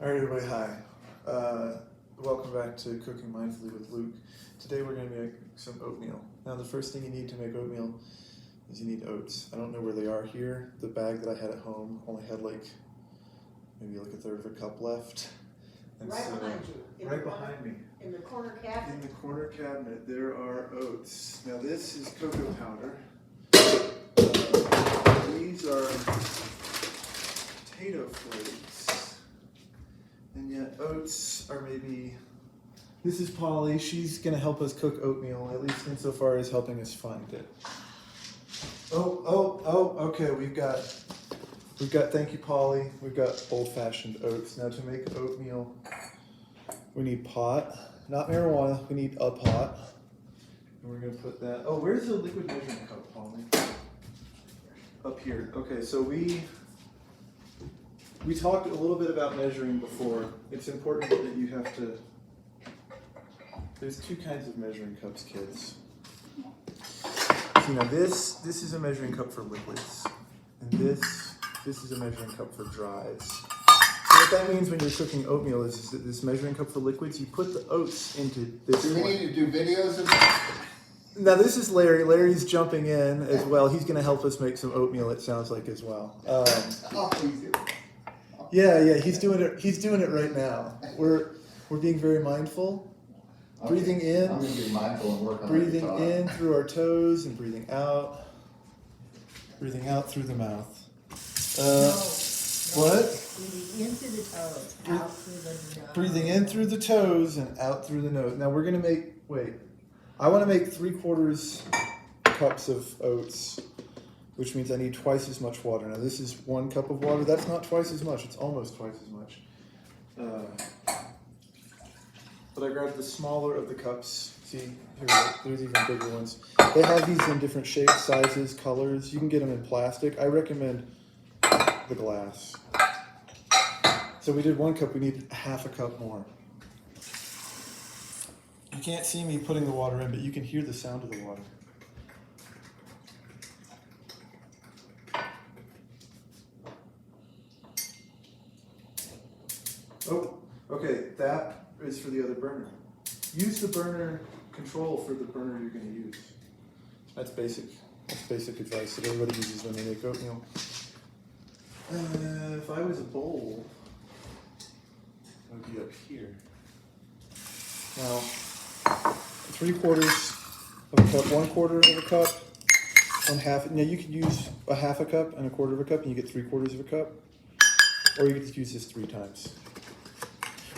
All right, everybody, hi. Welcome back to Cooking Mindfully with Luke. Today we're going to make some oatmeal. Now, the first thing you need to make oatmeal is you need oats. I don't know where they are here. The bag that I had at home only had maybe a third of a cup left. And right so, behind you. Right behind me. In the corner cabinet. In the corner cabinet, there are oats. Now, this is cocoa powder. These are potato flakes. And yet oats are this is Polly. She's going to help us cook oatmeal, at least insofar as helping us find it. Okay, we've got, thank you, Polly. We've got old-fashioned oats. Now to make oatmeal, we need pot, not marijuana, we need a pot. And we're going to put that, where's the liquid measuring cup, Polly? Up here. Okay, so we talked a little bit about measuring before. It's important that you have to, there's two kinds of measuring cups, kids. So, this is a measuring cup for liquids, and this is a measuring cup for dries. So what that means when you're cooking oatmeal is that this measuring cup for liquids, you put the oats into this Do we one. need to do videos of that? Now this is Larry. Larry's jumping in as well. He's going to help us make some oatmeal, it sounds like, as well. Oh, please do. Yeah, he's doing it. He's doing it right now. We're being very mindful. Okay. Breathing in. I'm going to be mindful and work on Breathing my in through our toes and breathing out. Breathing out through the mouth. What? Breathing into the toes, out through the nose. Breathing in through the toes and out through the nose. Now we're gonna make. I want to make 3/4 cups of oats, which means I need twice as much water. Now this is 1 cup of water. That's not twice as much. It's almost twice as much. But I grabbed the smaller of the cups. See, here, there's even bigger ones. They have these in different shapes, sizes, colors. You can get them in plastic. I recommend the glass. So we did 1 cup. We need half a cup more. You can't see me putting the water in, but you can hear the sound of the water. Oh, okay, that is for the other burner. Use the burner control for the burner you're going to use. That's basic advice that everybody uses when they make oatmeal. If I was a bowl, it would be up here. Now, 3/4 of a cup, 1/4 of a cup, 1/2. Now you could use a half a cup and a 1/4 of a cup, and you get 3/4 of a cup. Or you could just use this 3 times.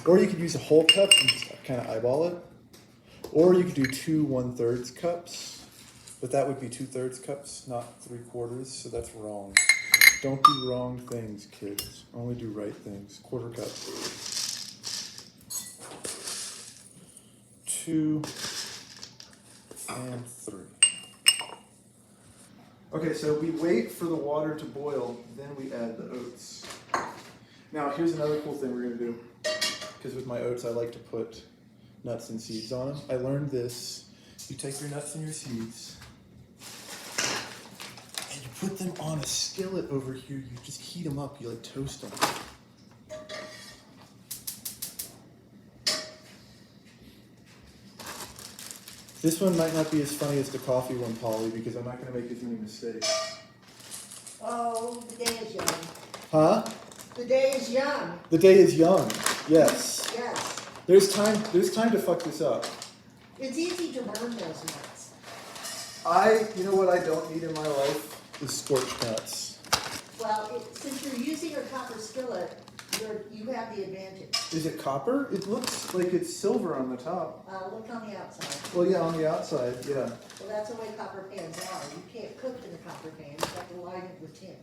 Or you could use a whole cup and just kind of eyeball it. Or you could do 2 1/3 cups, but that would be 2/3 cups, not 3/4, so that's wrong. Don't do wrong things, kids. Only do right things. 1/4 cup. 2 and 3. Okay, so we wait for the water to boil, then we add the oats. Now, here's another cool thing we're going to do. Because with my oats, I like to put nuts and seeds on them. I learned this. You take your nuts and your seeds, and you put them on a skillet over here. You just heat them up. You toast them. This one might not be as funny as the coffee one, Polly, because I'm not going to make as many mistakes. Oh, the day is young. Huh? The day is young. The day is young. Yes. Yes. There's time to fuck this up. It's easy to burn those nuts. You know what I don't need in my life is scorched nuts. Well, since you're using a copper skillet, you have the advantage. Is it copper? It looks like it's silver on the top. Look on the outside. Well, yeah, on the outside, yeah. Well, that's the way copper pans are. You can't cook in a copper pan. You have to line it with tin.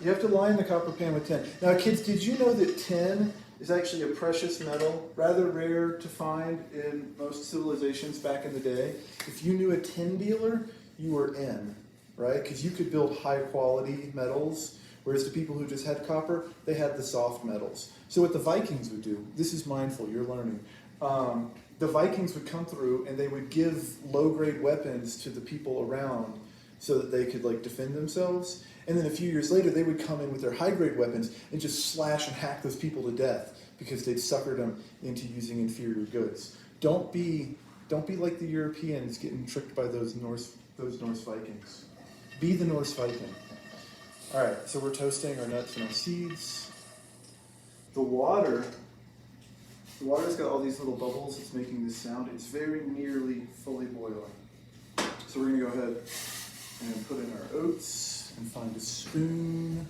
You have to line the copper pan with tin. Now, kids, did you know that tin is actually a precious metal, rather rare to find in most civilizations back in the day? If you knew a tin dealer, you were in, right? Because you could build high-quality metals, whereas the people who just had copper, they had the soft metals. So what the Vikings would do, this is mindful, you're learning. The Vikings would come through and they would give low-grade weapons to the people around so that they could defend themselves. And then a few years later, they would come in with their high-grade weapons and just slash and hack those people to death because they'd suckered them into using inferior goods. Don't be like the Europeans getting tricked by those Norse Vikings. Be the Norse Viking. All right, so we're toasting our nuts and our seeds. The water's got all these little bubbles. It's making this sound. It's very nearly fully boiling. So we're gonna go ahead and put in our oats and find a spoon.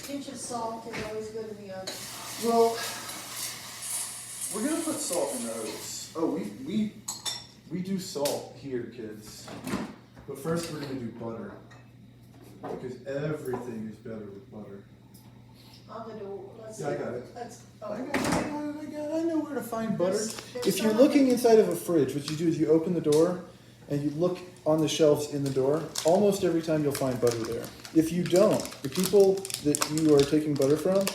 Pinch of salt is always good in the oven. Well, we're gonna put salt in the oats. Oh, we do salt here, kids. But first we're gonna do butter. Because everything is better with butter. I'm gonna do, let's see. Yeah, I got it. Oh. I know where to find butter. There's If you're some- looking inside of a fridge, what you do is you open the door and you look on the shelves in the door. Almost every time you'll find butter there. If you don't, the people that you are taking butter from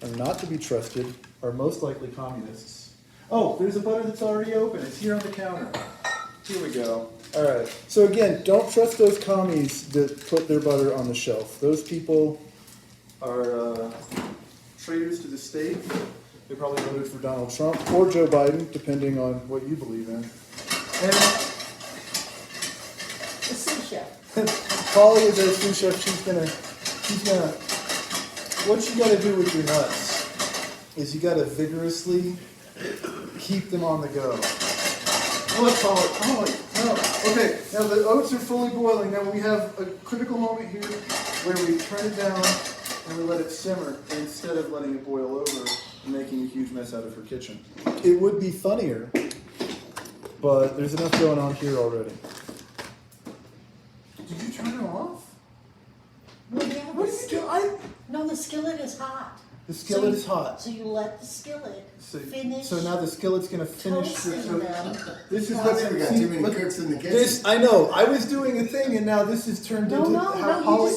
are not to be trusted, are most likely communists. Oh, there's a butter that's already open. It's here on the counter. Here we go. All right. So again, don't trust those commies that put their butter on the shelf. Those people are traitors to the state. They probably voted for Donald Trump or Joe Biden, depending on what you believe in. And The sous chef. Polly is our sous chef. She's gonna. What you got to do with your nuts is you got to vigorously keep them on the go. Look, Polly. No. Okay. Now the oats are fully boiling. Now we have a critical moment here where we turn it down and we let it simmer instead of letting it boil over and making a huge mess out of her kitchen. It would be funnier, but there's enough going on here already. Did you turn it off? Well, yeah, What the did you do? skillet, no, the skillet is hot. The skillet is hot. So you let the skillet finish. So now the skillet's gonna finish the toasting them. This is I what's think we got too many cooks in the kitchen. This I know. I was doing a thing, and now this has turned No, into no, how no, Polly.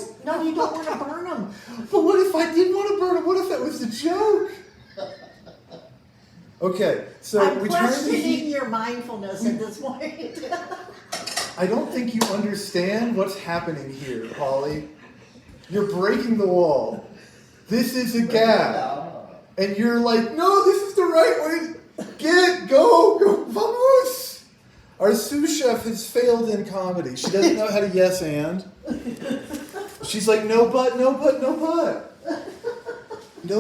you don't want to burn them. But what if I did want to burn it? What if that was a joke? Okay, so I'm we turn the questioning heat. your mindfulness at this point. I don't think you understand what's happening here, Polly. You're breaking the wall. This is a gap. And you're like, no, this is the right way. Go, vamos. Our sous chef has failed in comedy. She doesn't know how to yes and. She's like, no but. No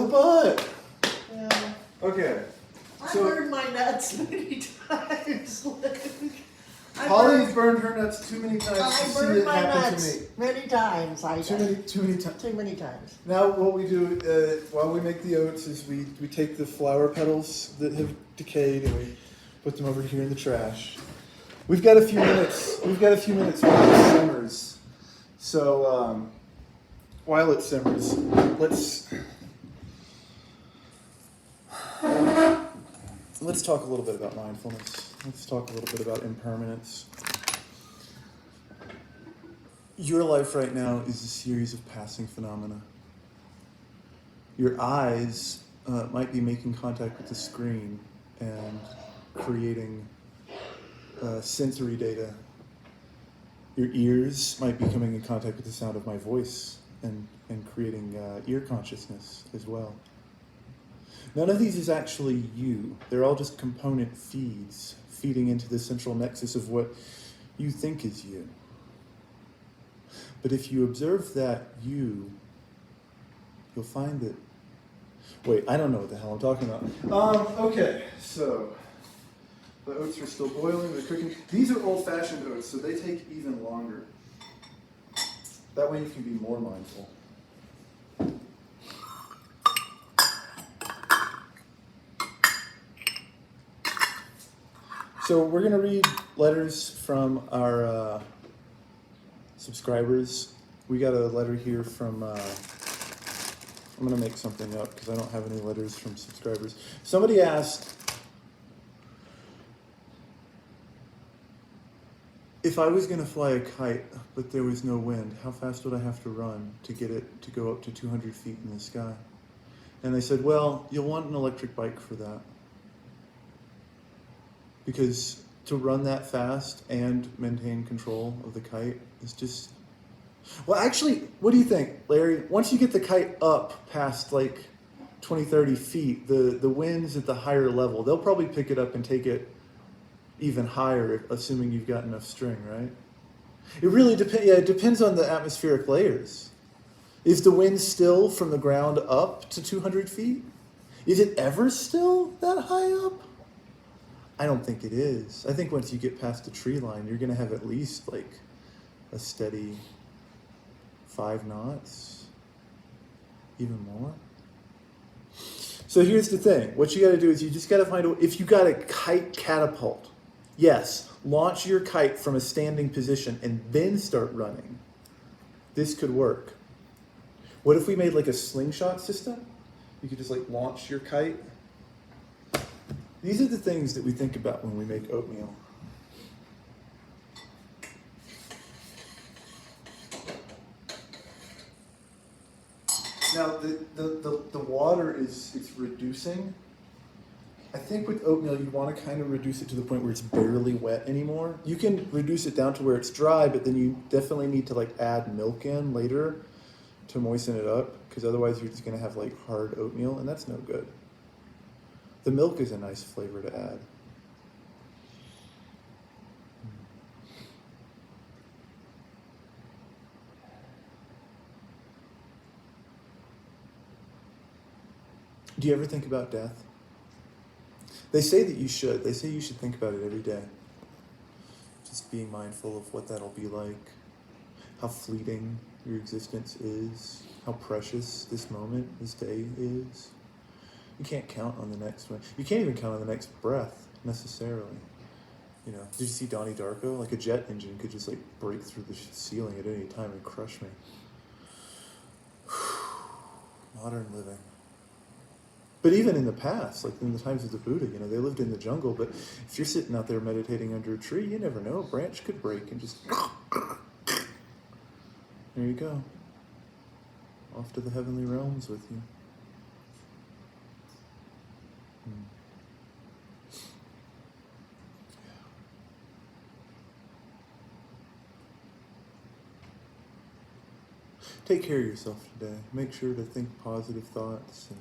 but. Yeah. Okay. I So- burned my nuts many times. Polly's burned her nuts too many times to I see burned it my happen nuts to me. many times. Too many times. Too many times. Now what we do while we make the oats is we take the flower petals that have decayed and we put them over here in the trash. We've got a few minutes while it simmers. So while it simmers, let's talk a little bit about mindfulness. Let's talk a little bit about impermanence. Your life right now is a series of passing phenomena. Your eyes might be making contact with the screen and creating sensory data. Your ears might be coming in contact with the sound of my voice and creating ear consciousness as well. None of these is actually you. They're all just component feeds feeding into the central nexus of what you think is you. But if you observe that you'll find that... Wait, I don't know what the hell I'm talking about. Okay, so the oats are still boiling, they're cooking. These are old-fashioned oats, so they take even longer. That way you can be more mindful. So we're going to read letters from our subscribers. We got a letter here from, I'm going to make something up because I don't have any letters from subscribers. Somebody asked, if I was going to fly a kite, but there was no wind, how fast would I have to run to get it to go up to 200 feet in the sky? And they said, well, you'll want an electric bike for that. Because to run that fast and maintain control of the kite is just... Well, actually, what do you think, Larry? Once you get the kite up past like 20, 30 feet, the winds at the higher level, they'll probably pick it up and take it even higher, assuming you've got enough string, right? It really depends. Yeah, it depends on the atmospheric layers. Is the wind still from the ground up to 200 feet? Is it ever still that high up? I don't think it is. I think once you get past the tree line, you're going to have at least like a steady 5 knots, even more. So here's the thing. What you got to do is you just got to find if you got a kite catapult, yes, launch your kite from a standing position and then start running. This could work. What if we made like a slingshot system? You could just like launch your kite. These are the things that we think about when we make oatmeal. Now the water it's reducing. I think with oatmeal you want to kind of reduce it to the point where it's barely wet anymore. You can reduce it down to where it's dry, but then you definitely need to like add milk in later to moisten it up, because otherwise you're just going to have like hard oatmeal, and that's no good. The milk is a nice flavor to add. Do you ever think about death? They say that you should. They say you should think about it every day. Just being mindful of what that'll be like, how fleeting your existence is, how precious this moment, this day is. You can't count on the next one. You can't even count on the next breath, necessarily. You know, did you see Donnie Darko? Like a jet engine could just like break through the ceiling at any time and crush me. Modern living. But even in the past, like in the times of the Buddha, you know, they lived in the jungle, but if you're sitting out there meditating under a tree, you never know, a branch could break and just... There you go. Off to the heavenly realms with you. Take care of yourself today. Make sure to think positive thoughts and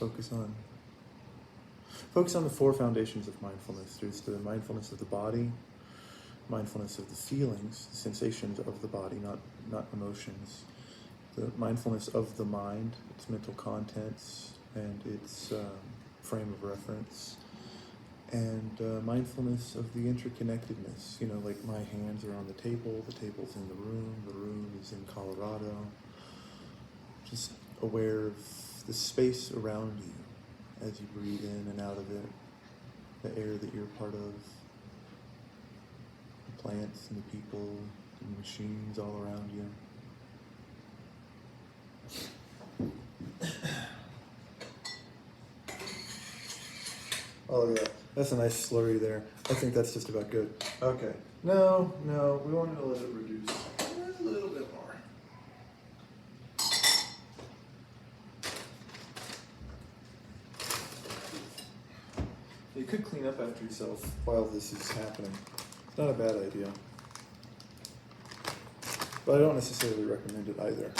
focus on the 4 foundations of mindfulness. There's the mindfulness of the body, mindfulness of the feelings, the sensations of the body, not emotions. The mindfulness of the mind, its mental contents and its frame of reference. And mindfulness of the interconnectedness. You know, like my hands are on the table's in the room is in Colorado. Just aware of the space around you as you breathe in and out of it, the air that you're part of, the plants and the people and the machines all around you. Oh yeah, that's a nice slurry there. I think that's just about good. Okay. No, we want to let it reduce a little bit more. You could clean up after yourself while this is happening. It's not a bad idea. But I don't necessarily recommend it either.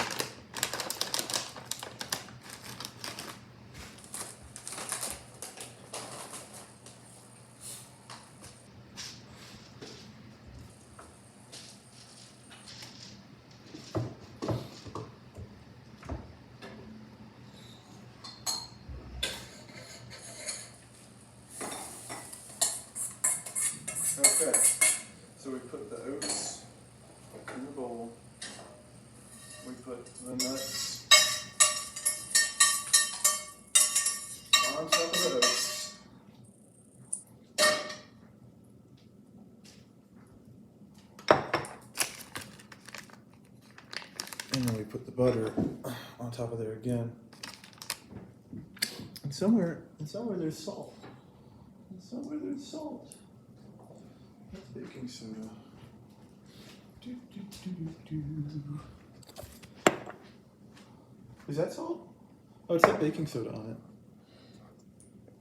Okay, so we put the oats in the bowl. We put the nuts on top of the oats. And then we put the butter on top of there again. And somewhere there's salt. And somewhere there's salt. That's baking soda. Is that salt? Oh, it's got baking soda on it.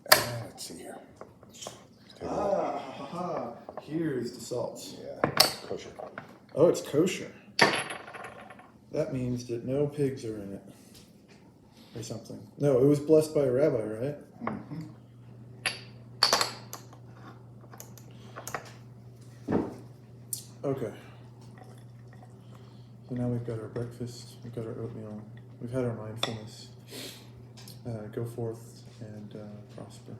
Let's see here. Ah, ha, ha. Here's the salt. Yeah, kosher. Oh, it's kosher. That means that no pigs are in it. Or something. No, it was blessed by a rabbi, right? Mhm. Okay. So now we've got our breakfast, we've got our oatmeal, we've had our mindfulness. Go forth and prosper.